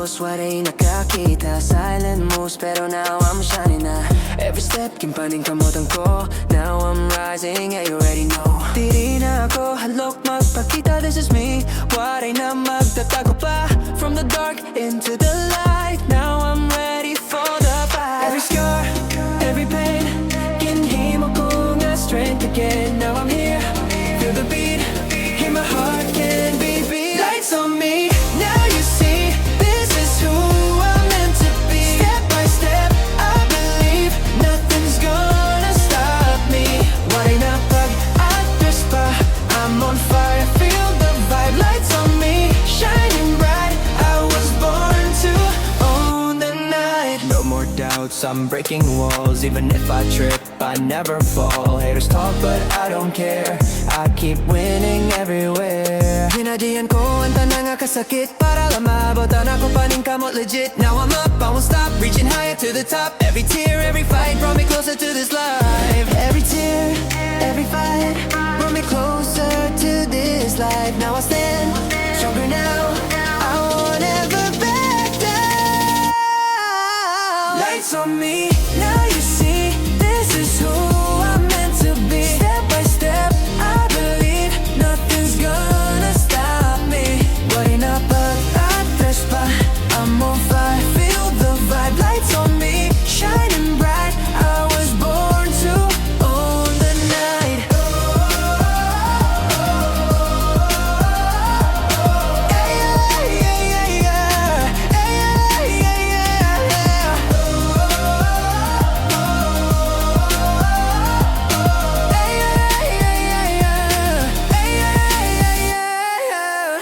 close, waray nakakita. Silent moves, pero now I'm shining na. Every step, kimpaning kamotan ko. Now I'm rising, yeah, you already know. Di na ako halok magpakita, this is me. Waray na magtatago pa. From the dark into the light. Now I'm ready for the fight. Every scar, every pain, kinhimo ko nga strength again. Now I'm here, feel the beat, hear my heart can beat. Lights on me, now you see, this is who I'm meant to be. Step by step, I believe, nothing's gonna stop me. Waray na pag-atras pa, I'm on fire, feel the vibe. Lights on me, shining bright, I was born to own the night. No more doubts, I'm breaking walls. Even if I trip, I never fall. Haters talk, but I don't care, I keep winning everywhere. Hinadiyan ko ang tanang nga kasakit para lang maabotan ako paning kamot legit. Now I'm up, I won't stop, reaching higher to the top. Every tear, every fight brought me closer to this life. Every tear, every fight brought me closer to this life. Now I stand stronger now, I won't ever back down. Lights on me, now you see, this is who I'm meant to be. Step by step, I believe, nothing's gonna stop me. Waray na pag-atras pa, I'm on fire, feel the vibe. Lights on me, shining bright, I was born to own the night. Yeah, yeah, yeah, yeah, yeah, yeah, yeah, yeah.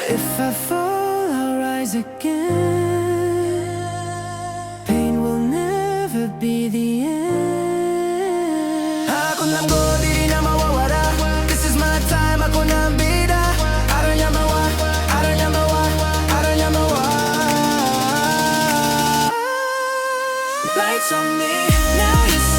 If I fall, I'll rise again. Pain will never be the end. Akon lang go, di na mawawala. This is my time, ako na ang bida. Araw niya mawa, araw niya mawa, araw niya mawa. Lights on me, now you see.